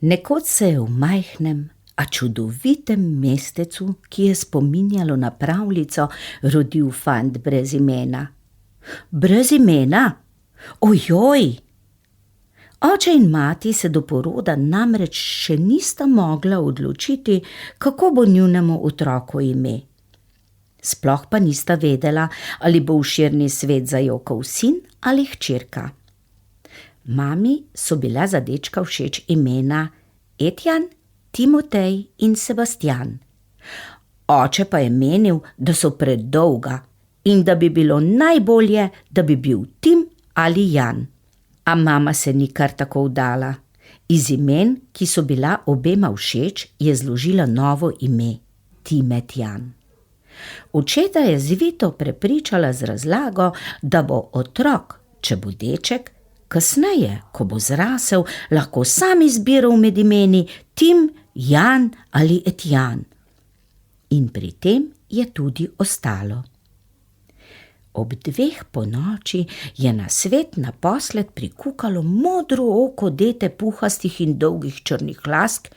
Nekoč se je v majhnem, a čudovitem mestecu, ki je spominjalo na pravljico, rodil fant brez imena. Brez imena? Ojoj! Oče in mati se do poroda namreč še nista mogla odločiti, kako bo njunemu otroku ime. Sploh pa nista vedela, ali bo v širni svet zajokal sin ali hčerka. Mami so bila za dečka všeč imena Etjan, Timotej in Sebastijan. Oče pa je menil, da so predolga in da bi bilo najbolje, da bi bil Tim ali Jan. A mama se ni kar tako vdala. Iz imen, ki so bila obema všeč, je zložila novo ime, Timetjan. Očeta je zvito prepričala z razlago, da bo otrok, če bo deček, kasneje, ko bo zrasel, lahko sam izbiral med imeni Tim, Jan ali Etjan. In pri tem je tudi ostalo. Ob 2 ponoči je na svet naposled prikukalo modro oko dete puhastih in dolgih črnih lask,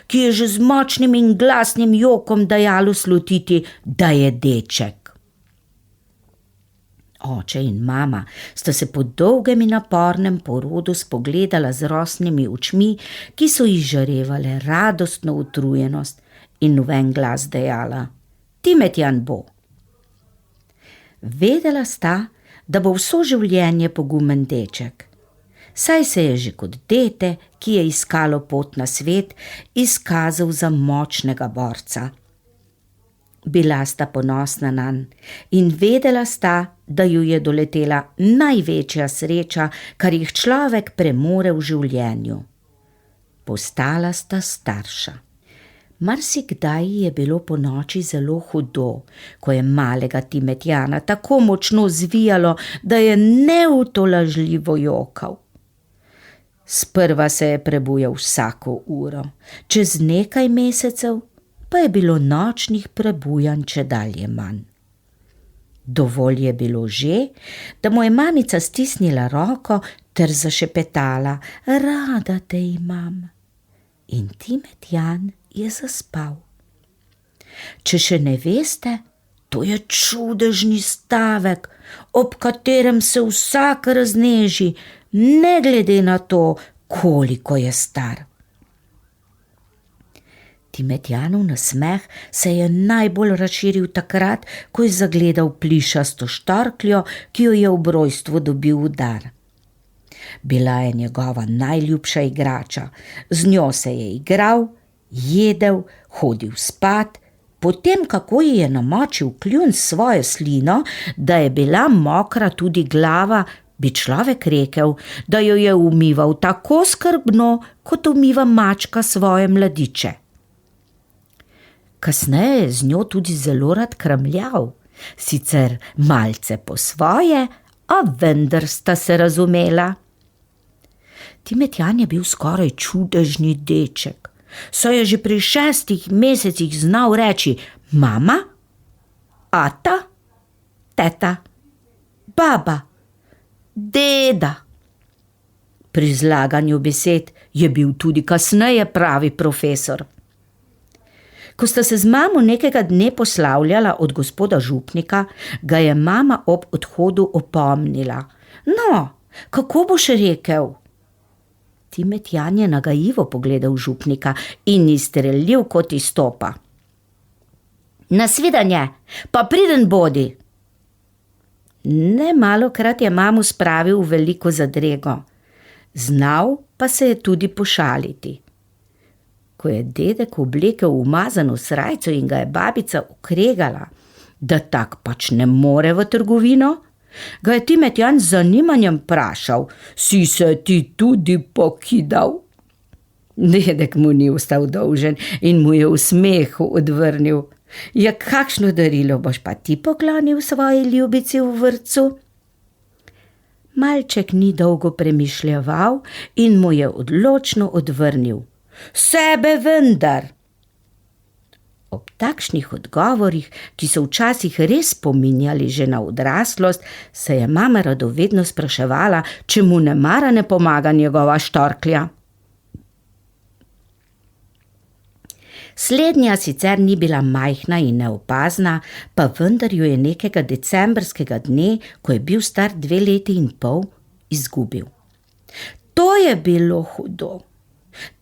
ki je že z močnim in glasnim jokom dajalo slutiti, da je deček. Oče in mama sta se po dolgem in napornem porodu spogledala z rosnimi očmi, ki so izžarevale radostno utrujenost, in v en glas dejala: Timetjan bo. Vedela sta, da bo vso življenje pogumen deček. Saj se je že kot dete, ki je iskalo pot na svet, izkazal za močnega borca. Bila sta ponosna nanj in vedela sta, da ju je doletela največja sreča, kar jih človek premore v življenju. Postala sta starša. Marsikdaj je bilo ponoči zelo hudo, ko je malega Timetjana tako močno zvijalo, da je neutolažljivo jokal. Sprva se je prebujal vsako uro, čez nekaj mesecev pa je bilo nočnih prebujanj čedalje manj. Dovolj je bilo že, da mu je mamica stisnila roko ter zašepetala: Rada te imam. In Timetjan je zaspal. Če še ne veste, to je čudežni stavek, ob katerem se vsak razneži, ne glede na to, koliko je star. Timetjanov nasmeh se je najbolj razširil takrat, ko je zagledal plišasto štorkljo, ki jo je ob rojstvu dobil v dar. Bila je njegova najljubša igrača, z njo se je igral, jedel, hodil spat, potem kako ji je namočil kljun s svojo slino, da je bila mokra tudi glava, bi človek rekel, da jo je umival tako skrbno, kot umiva mačka svoje mladiče. Kasneje je z njo tudi zelo rad kramljal, sicer malce po svoje, a vendar sta se razumela. Timetjan je bil skoraj čudežni deček, saj je že pri 6 mesecih znal reči mama, ata, teta, baba, deda. Pri zlaganju besed je bil tudi kasneje pravi profesor. Ko sta se z mamo nekega dne poslavljala od gospoda župnika, ga je mama ob odhodu opomnila: No, kako boš rekel? Timetjan je nagajivo pogledal župnika in izstrelil kot iz topa: Nasvidenje, pa priden bodi. Nemalokrat je mamo spravil v veliko zadrego, znal pa se je tudi pošaliti. Ko je dedek oblekel umazano srajco in ga je babica ukregala, da tak pač ne more v trgovino, ga je Timetjan z zanimanjem vprašal: Si se ti tudi pokidal? Dedek mu ni ostal dolžen in mu je v smehu odvrnil: Ja, kakšno darilo boš pa ti poklonil svoji ljubici v vrtcu? Malček ni dolgo premišljeval in mu je odločno odvrnil: Sebe vendar. Ob takšnih odgovorih, ki so včasih res spominjali že na odraslost, se je mama radovedno spraševala, če mu nemara ne pomaga njegova štorklja. Slednja sicer ni bila majhna in neopazna, pa vendar jo je nekega decembrskega dne, ko je bil star 2 leti in pol, izgubil. To je bilo hudo.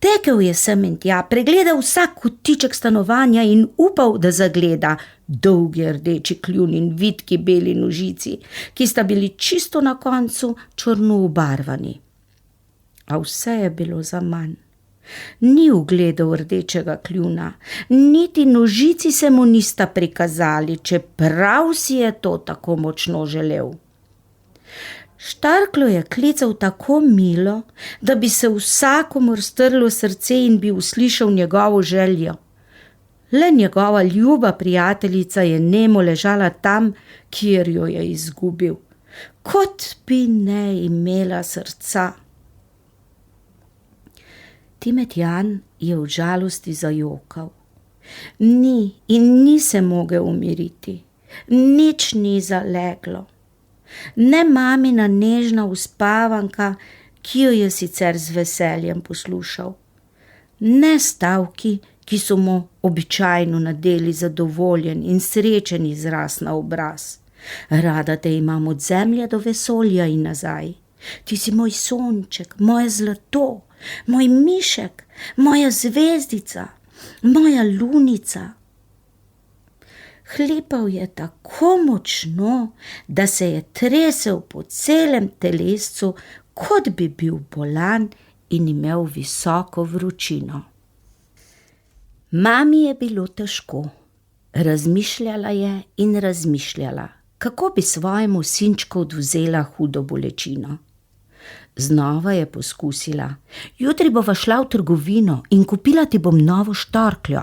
Tekel je sem in tja, pregledal vsak kotiček stanovanja in upal, da zagleda dolgi rdeči kljun in vitki beli nožici, ki sta bili čisto na koncu črno obarvani. A vse je bilo zaman. Ni ugledal rdečega kljuna, niti nožici se mu nista prikazali, čeprav si je to tako močno želel. Štarkljo je klical tako milo, da bi se vsakomur strlo srce in bi uslišal njegovo željo. Le njegova ljuba prijateljica je nemo ležala tam, kjer jo je izgubil, kot bi ne imela srca. Timetjan je v žalosti zajokal. Ni se mogel umiriti, nič ni zaleglo. Ne mamina nežna uspavanka, ki jo je sicer z veseljem poslušal. Ne stavki, ki so mu običajno nadeli zadovoljen in srečen izraz na obraz. Rada te imam od zemlje do vesolja in nazaj. Ti si moj sonček, moje zlato, moj mišek, moja zvezdica, moja lunica. Hlepal je tako močno, da se je tresel po celem telescu, kot bi bil bolan in imel visoko vročino. Mami je bilo težko. Razmišljala je in razmišljala, kako bi svojemu sinčku odvzela hudo bolečino. Znova je poskusila. Jutri bova šla v trgovino in kupila ti bom novo štorkljo.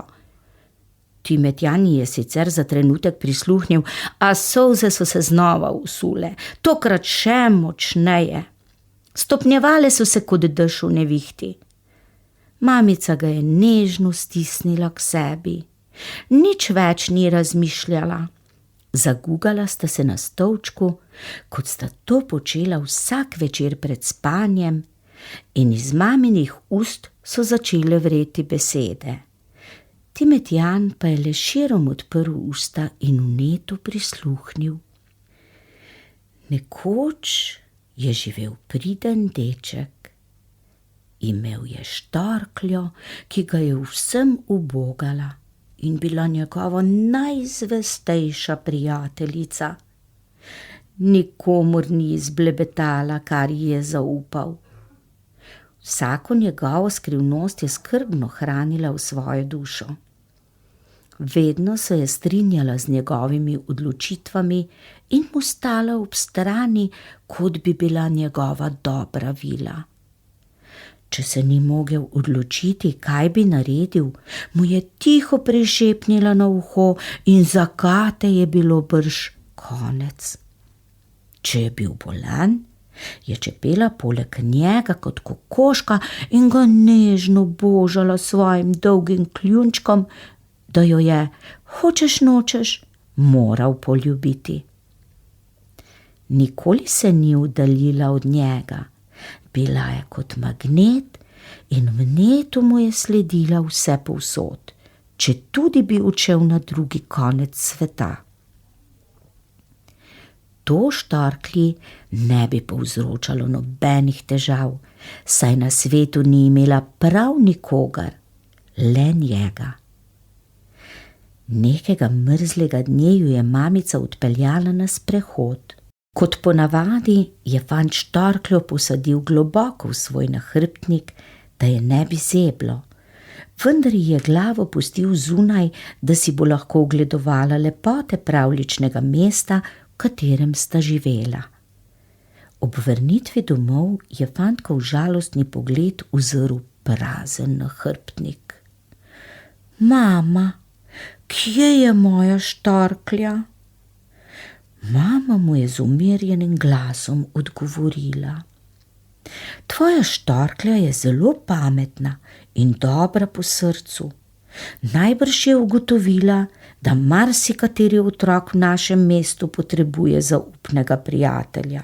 Timetjan je sicer za trenutek prisluhnil, a solze so se znova usule, tokrat še močneje. Stopnjevale so se kot dež v nevihti. Mamica ga je nežno stisnila k sebi. Nič več ni razmišljala. Zagugala sta se na stolčku, kot sta to počela vsak večer pred spanjem, in iz maminih ust so začele vreti besede. Timetjan pa je le širom odprl usta in vneto prisluhnil. Nekoč je živel priden deček. Imel je štorkljo, ki ga je vsem ubogala in bila njegova najzvestejša prijateljica. Nikomur ni izblebetala, kar ji je zaupal. Vsako njegovo skrivnost je skrbno hranila v svojo dušo. Vedno se je strinjala z njegovimi odločitvami in mu stala ob strani, kot bi bila njegova dobra vila. Če se ni mogel odločiti, kaj bi naredil, mu je tiho prišepnila na uho in za Kate je bilo brž konec. Če je bil bolan, je čepela poleg njega kot kokoška in ga nežno božala svojim dolgim kljunčkom, da jo je, hočeš nočeš, moral poljubiti. Nikoli se ni oddaljila od njega. Bila je kot magnet in vneto mu je sledila vse povsod, če tudi bi odšel na drugi konec sveta. To štorklji ne bi povzročalo nobenih težav, saj na svetu ni imela prav nikogar, le njega. Nekega mrzlega dne ju je mamica odpeljala na sprehod. Kot ponavadi je fant štorkljo posadil globoko v svoj nahrbtnik, da je ne bi zeblo, vendar ji je glavo pustil zunaj, da si bo lahko ogledovala lepote pravljičnega mesta, v katerem sta živela. Ob vrnitvi domov je fantkov žalostni pogled uzrl prazen nahrbtnik. Mama, kje je moja štorklja? Mama mu je z umirjenim glasom odgovorila. Tvoja štorklja je zelo pametna in dobra po srcu. Najbrž je ugotovila, da marsikateri otrok v našem mestu potrebuje zaupnega prijatelja.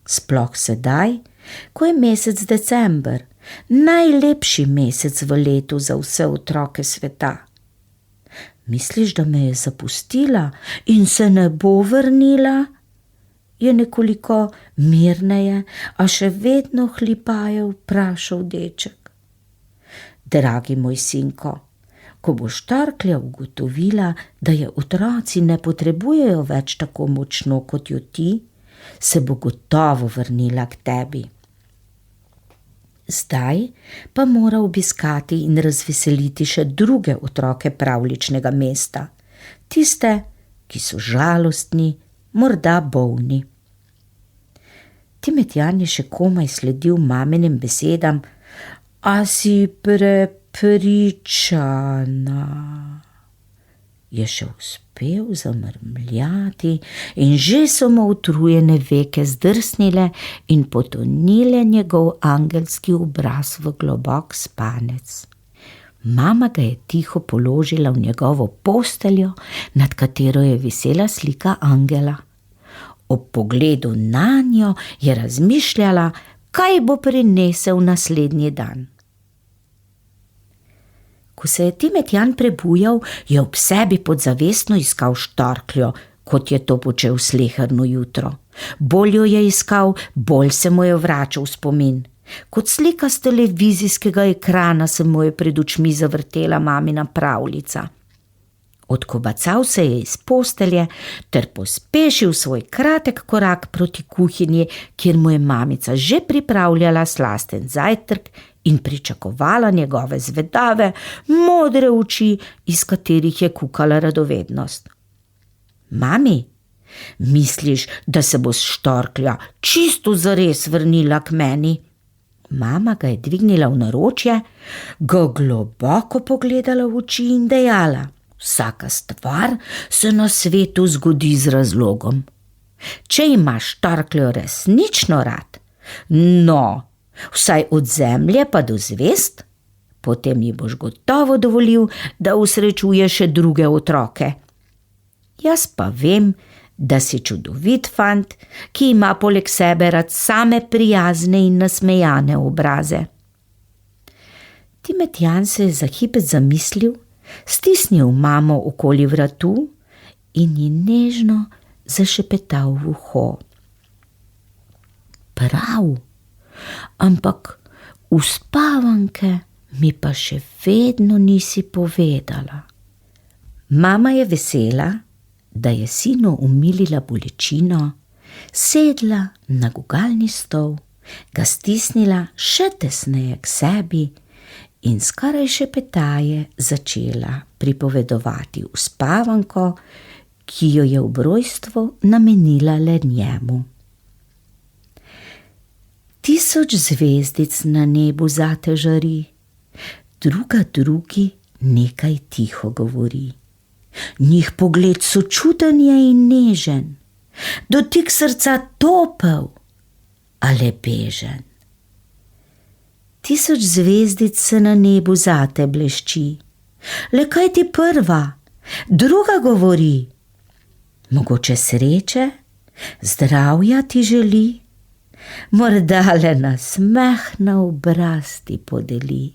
Sploh sedaj, ko je mesec december Najlepši mesec v letu za vse otroke sveta. Misliš, da me je zapustila in se ne bo vrnila? Je nekoliko mirneje, a še vedno hlipaje vprašal deček. Dragi moj sinko, ko bo štarklja ugotovila, da je otroci ne potrebujejo več tako močno kot jo ti, se bo gotovo vrnila k tebi. Zdaj pa mora obiskati in razveseliti še druge otroke pravljičnega mesta, tiste, ki so žalostni, morda bolni. Timetjan je še komaj sledil maminim besedam, a si prepričana? Je še uspel zamrmljati in že so mu utrujene veke zdrsnile in potonile njegov angelski obraz v globok spanec. Mama ga je tiho položila v njegovo posteljo, nad katero je visela slika angela. Ob pogledu nanjo je razmišljala, kaj bo prinesel naslednji dan. Ko se je Timetjan prebujal, je ob sebi podzavestno iskal štorkljo, kot je to počel sleherno jutro. Bolj jo je iskal, bolj se mu je vračal spomin. Kot slika s televizijskega ekrana se mu je pred očmi zavrtela mamina pravljica. Odkobacal se je iz postelje ter pospešil svoj kratek korak proti kuhinji, kjer mu je mamica že pripravljala slasten zajtrk in pričakovala njegove zvedave, modre oči, iz katerih je kukala radovednost. Mami, misliš, da se bo štorklja čisto zares vrnila k meni? Mama ga je dvignila v naročje, ga globoko pogledala v oči in dejala: vsaka stvar se na svetu zgodi z razlogom. Če imaš štorkljo resnično rad, no, vsaj od zemlje pa do zvezd, potem ji boš gotovo dovolil, da usrečuje še druge otroke. Jaz pa vem, da si čudovit fant, ki ima poleg sebe rad same prijazne in nasmejane obraze. Timetjan se je za hipec zamislil, stisnil mamo okoli vratu in ji nežno zašepetal v uho. Prav, ampak uspavanke mi pa še vedno nisi povedala. Mama je vesela, da je sinu umilila bolečino, sedla na gugalni stol, ga stisnila še tesneje k sebi in skoraj šepetaje začela pripovedovati uspavanko, ki jo je ob rojstvu namenila le njemu. 1000 zvezdic na nebu zate žari, druga drugi nekaj tiho govori. Njih pogled sočuten je in nežen, dotik srca topel, a le bežen. 1000 zvezdic se na nebu zate blešči, le kaj ti prva, druga govori? Mogoče sreče, zdravja ti želi, morda le nasmeh na obraz ti podeli.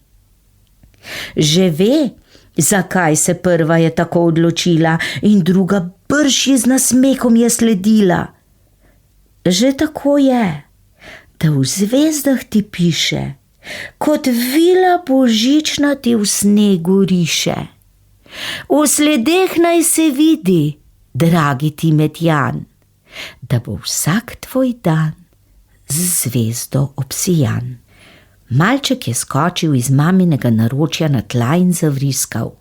Že ve, zakaj se prva je tako odločila in druga brž ji z nasmehom je sledila. Že tako je, da v zvezdah ti piše, kot vila božična ti v snegu riše. V sledeh naj se vidi, dragi Timetjan, da bo vsak tvoj dan z zvezdo obsijan. Malček je skočil iz maminega naročja na tla in zavriskal.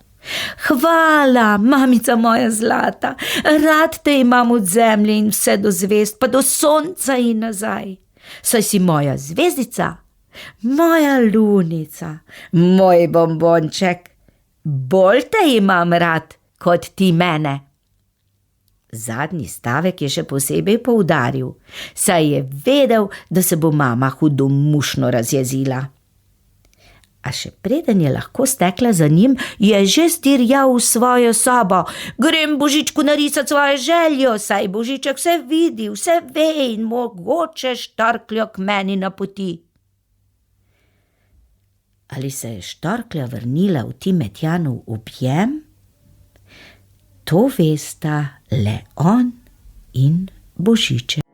Hvala, mamica moja zlata, rad te imam od zemlje in vse do zvezd, pa do sonca in nazaj. Saj si moja zvezdica, moja lunica, moj bombonček, bolj te imam rad, kot ti mene. Zadnji stavek je še posebej poudaril, saj je vedel, da se bo mama hudomušno razjezila. A še preden je lahko stekla za njim, je že stirjal v svojo sobo. Grem Božičku narisati svojo željo, saj Božiček vse vidi, vse ve in mogoče štorkljo k meni napoti. Ali se je štorklja vrnila v Timetjanov objem? To vesta le on in Božiček.